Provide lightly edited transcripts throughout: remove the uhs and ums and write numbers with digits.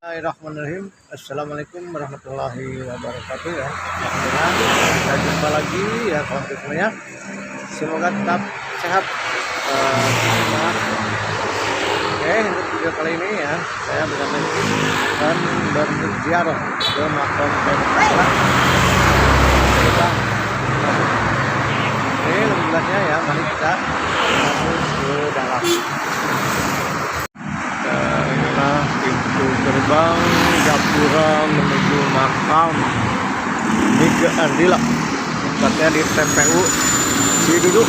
Bismillahirrahmanirrahim. Assalamualaikum warahmatullahi wabarakatuh ya. Alhamdulillah kita jumpa lagi ya kawan-kawan semuanya. Semoga tetap sehat. Oke, untuk video kali ini ya saya akan berziarah ke makam Bang. Oke, alhamdulillahnya ya, mari kita masuk ke dalam. Inilah pintu gerbang Gapura menuju makam Nike Ardila, tempatnya di TPU Cidudu,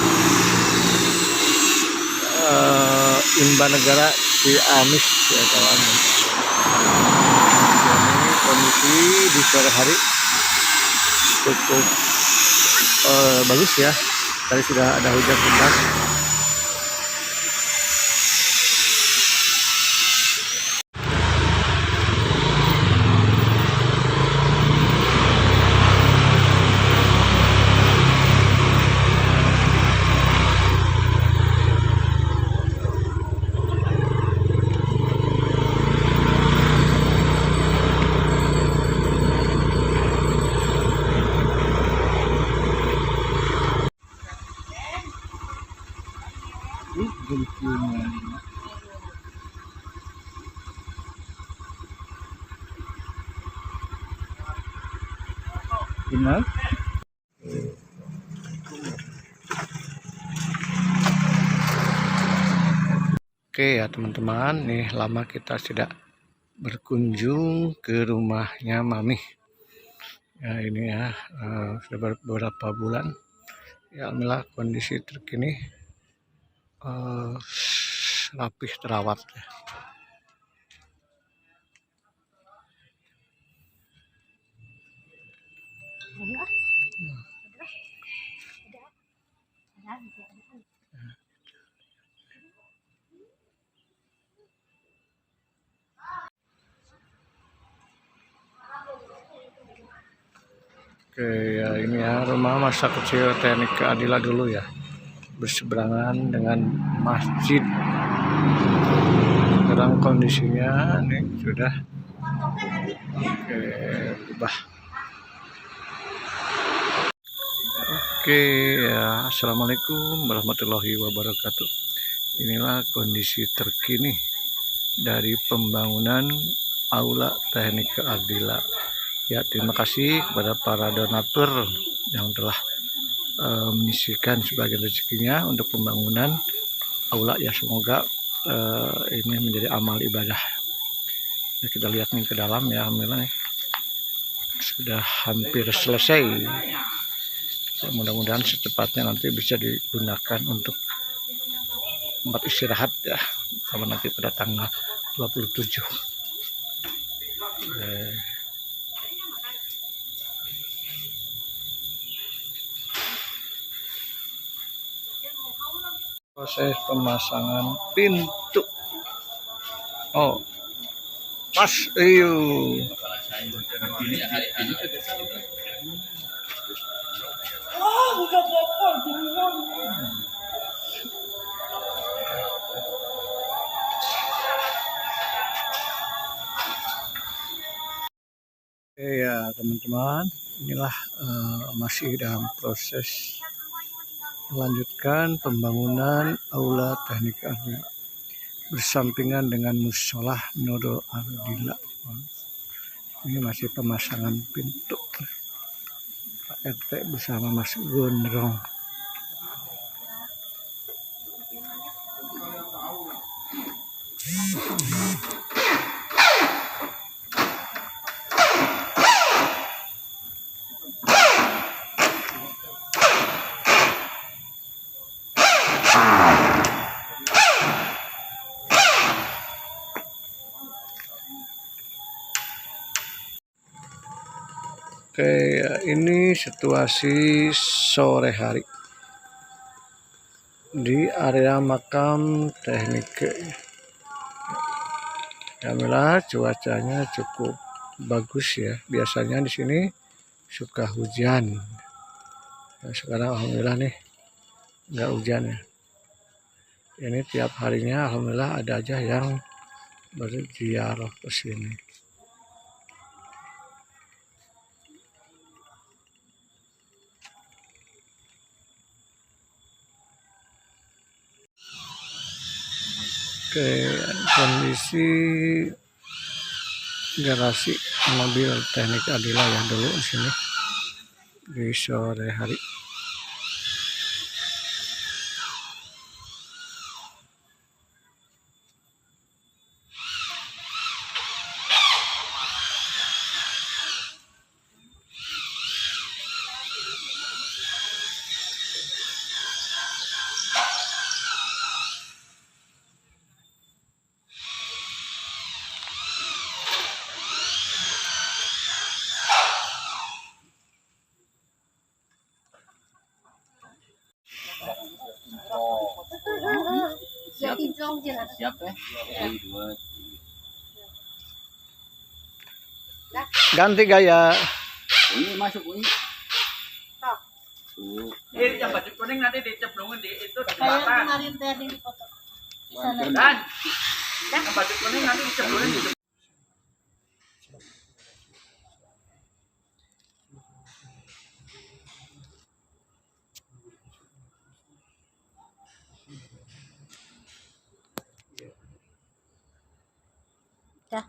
Imba Negara Ciamis ya kawan. Ini kondisi di sore hari cukup bagus ya. Tadi sudah ada hujan deras. Benar. Oke ya teman-teman, nih lama kita tidak berkunjung ke rumahnya Mami. Ya ini ya sudah beberapa bulan. Ya alhamdulillah kondisi terkini rapih terawat ya. Oke ya ini ya rumah masa kecil Nike Ardila dulu ya, berseberangan dengan masjid. Sekarang kondisinya nih sudah berubah. Oke ya, assalamualaikum warahmatullahi wabarakatuh. Inilah kondisi terkini dari pembangunan Aula Teknik Ardila. Ya terima kasih kepada para donatur yang telah menyisihkan sebagian rezekinya untuk pembangunan aula ya, semoga ini menjadi amal ibadah. Ya, kita lihat nih ke dalam ya, alhamdulillah nih, sudah hampir selesai. Ya, mudah-mudahan secepatnya nanti bisa digunakan untuk tempat istirahat ya, kalau nanti pada tanggal 27. Proses pemasangan pintu. Oh, pas, iyo. Ya teman-teman, inilah masih dalam proses melanjutkan pembangunan Aula Teknik Ardila bersampingan dengan musola Nurul Ardila. Ini masih pemasangan pintu. Pak RT bersama Mas Gondrong. Oke, ini situasi sore hari di area makam Teknik. Alhamdulillah cuacanya cukup bagus ya. Biasanya di sini suka hujan. Nah, sekarang alhamdulillah nih nggak hujan ya. Ini tiap harinya alhamdulillah ada aja yang berziarah ke sini. Oke, kondisi garasi mobil Teknik Adila ya dulu di sini di sore hari. Siap ya. Ganti gaya. Ini masuk ini. Yang baju kuning nanti dicemplungin di itu di Kayak jembatan. kemarin tadi di foto. Di sana. Dan yang baju kuning nanti dicemplungin di jembatan. Dah.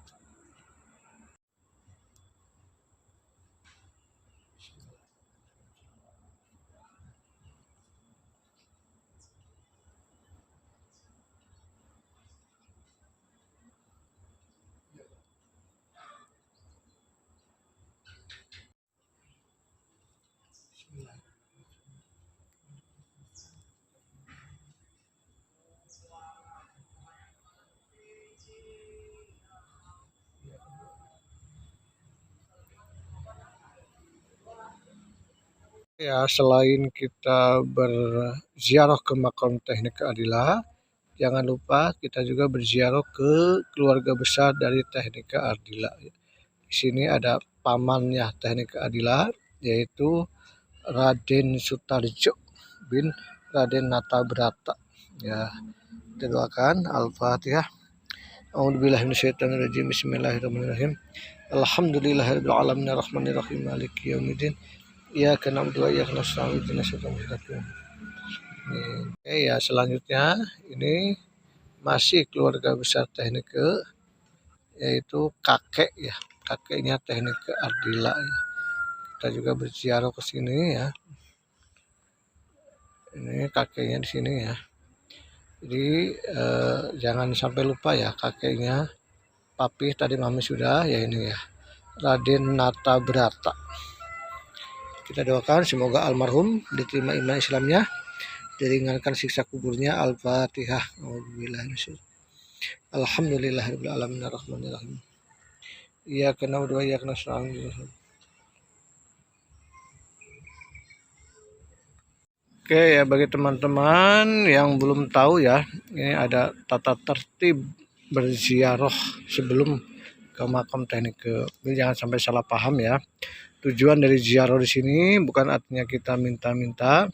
Ya, selain kita berziarah ke makam Teknik Adila, jangan lupa kita juga berziarah ke keluarga besar dari Teknik Adila. Di sini ada pamannya Teknik Adila, yaitu Raden Sutarjo bin Raden Natabrata. Ya, kita doakan Al-Fatihah. A'udzubillahiminasyaitonirrajim. Bismillahirrahmanirrahim. Alhamdulillahirabbil alamin arrahmanirrahim maliki yaumiddin. Iyyaka na'budu wa iyyaka nasta'in ihdinas siratal mustaqim. Oke ya, selanjutnya ini masih keluarga besar Teknik, yaitu kakek ya, kakeknya Teknik Adila ya. Kita juga berziarah ke sini ya. Ini kakeknya di sini ya. Jadi jangan sampai lupa ya, kakeknya papi tadi mami sudah ya, ini ya Raden Natabrata. Kita doakan semoga almarhum diterima iman Islamnya, diringankan siksa kuburnya. Al-Fatihah. Alhamdulillahirabbil alamin arrahmanirrahim. Iyyaka na'budu wa iyyaka nasta'in. Oke ya, bagi teman-teman yang belum tahu ya, ini ada tata tertib berziarah sebelum ke makam Teknik. Ini jangan sampai salah paham ya. Tujuan dari ziarah di sini bukan artinya kita minta-minta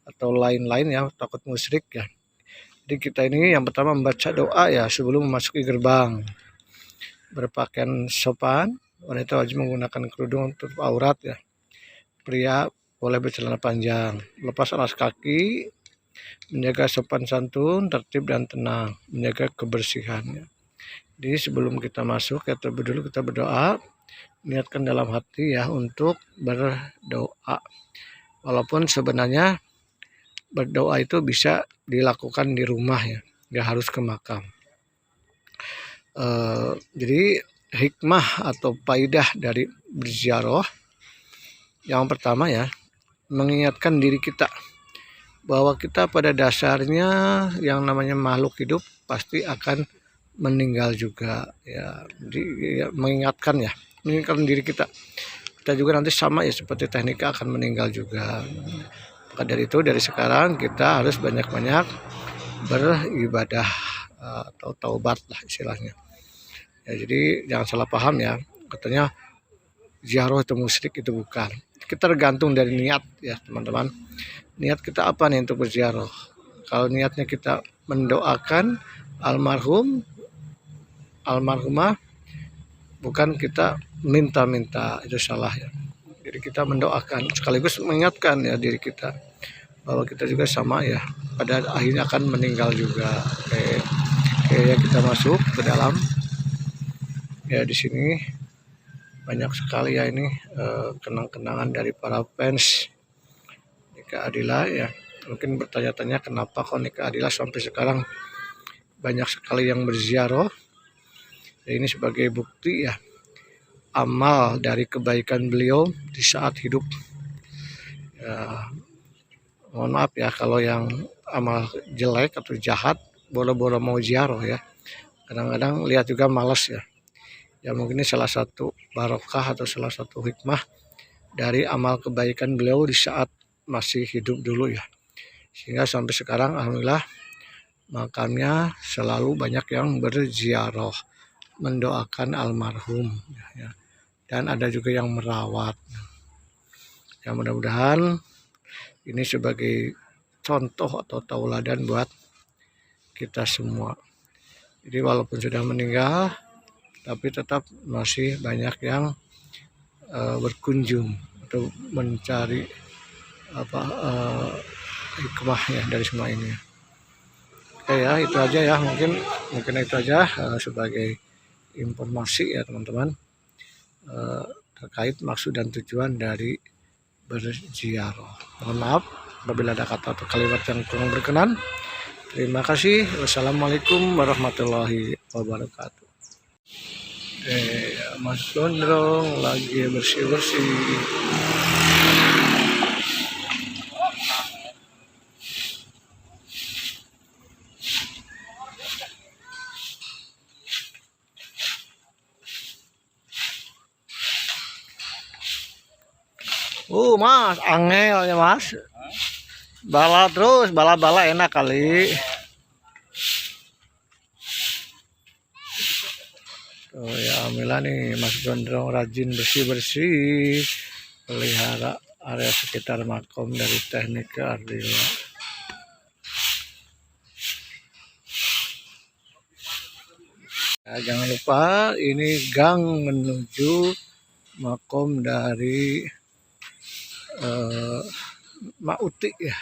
atau lain-lain ya, takut musyrik ya. Jadi kita ini yang pertama membaca doa ya sebelum memasuki gerbang. Berpakaian sopan, wanita wajib menggunakan kerudung untuk aurat ya. Pria boleh bercelana panjang, lepas alas kaki, menjaga sopan santun, tertib dan tenang, menjaga kebersihannya. Jadi sebelum kita masuk ya, terlebih dulu kita berdoa, niatkan dalam hati ya untuk berdoa. Walaupun sebenarnya berdoa itu bisa dilakukan di rumah ya, nggak harus ke makam. Jadi hikmah atau faidah dari berziarah yang pertama ya, mengingatkan diri kita bahwa kita pada dasarnya yang namanya makhluk hidup pasti akan meninggal juga ya. Jadi ya, mengingatkan diri kita juga nanti sama ya seperti Teknik akan meninggal juga. Maka dari itu dari sekarang kita harus banyak-banyak beribadah atau taubat lah istilahnya ya. Jadi jangan salah paham ya, katanya ziarah itu musyrik, itu bukan. Kita tergantung dari niat ya teman-teman. Niat kita apa nih untuk berziarah? Kalau niatnya kita mendoakan almarhumah, bukan kita minta-minta, itu salah ya. Jadi kita mendoakan sekaligus mengingatkan ya diri kita bahwa kita juga sama ya, pada akhirnya akan meninggal juga. Oke. Oke ya, kita masuk ke dalam. Ya di sini banyak sekali ya ini kenang-kenangan dari para fans Nika Ardila ya. Mungkin bertanya-tanya kenapa kok Nika Ardila sampai sekarang banyak sekali yang berziarah. Ya, ini sebagai bukti ya amal dari kebaikan beliau di saat hidup. Ya, mohon maaf ya kalau yang amal jelek atau jahat boro-boro mau ziarah ya. Kadang-kadang lihat juga malas ya. Ya mungkin ini salah satu barokah atau salah satu hikmah dari amal kebaikan beliau di saat masih hidup dulu ya. Sehingga sampai sekarang alhamdulillah makamnya selalu banyak yang berziarah, mendoakan almarhum ya. Dan ada juga yang merawat. Ya mudah-mudahan ini sebagai contoh atau tauladan buat kita semua. Jadi walaupun sudah meninggal tapi tetap masih banyak yang berkunjung atau mencari hikmahnya dari semua ini. Oke ya, itu aja ya, mungkin itu aja sebagai informasi ya teman-teman terkait maksud dan tujuan dari berziarah. Mohon maaf apabila ada kata atau kalimat yang kurang berkenan. Terima kasih. Wassalamualaikum warahmatullahi wabarakatuh. Mas Gondrong lagi bersih-bersih. Mas, angel ya mas. Bala terus, bala-bala enak kali. Oh ya, alhamdulillah nih Mas Gondrong rajin bersih-bersih, pelihara area sekitar makom dari Teknik Ardila. Ya, jangan lupa ini gang menuju makom dari Mak Uti ya,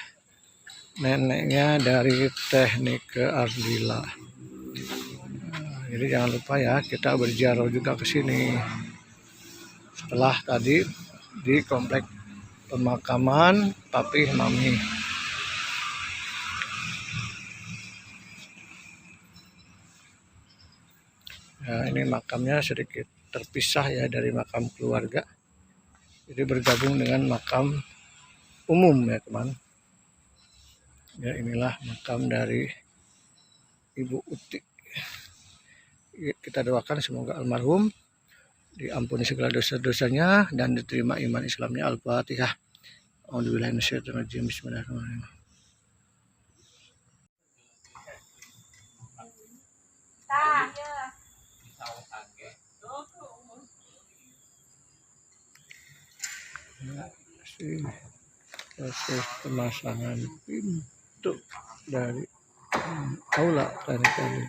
neneknya dari Teknik Ardila. Jadi jangan lupa ya kita berziarah juga ke sini. Setelah tadi di komplek pemakaman Papi Mami. Nah, ini makamnya sedikit terpisah ya dari makam keluarga. Jadi bergabung dengan makam umum ya teman. Ya inilah makam dari Ibu Uti. Kita doakan semoga almarhum diampuni segala dosa-dosanya dan diterima iman Islamnya. Al-Fatihah. A'udzubillahi minasyaitonirrajim. Bismillahirrahmanirrahim. Proses pemasangan pintu dari aula tadi.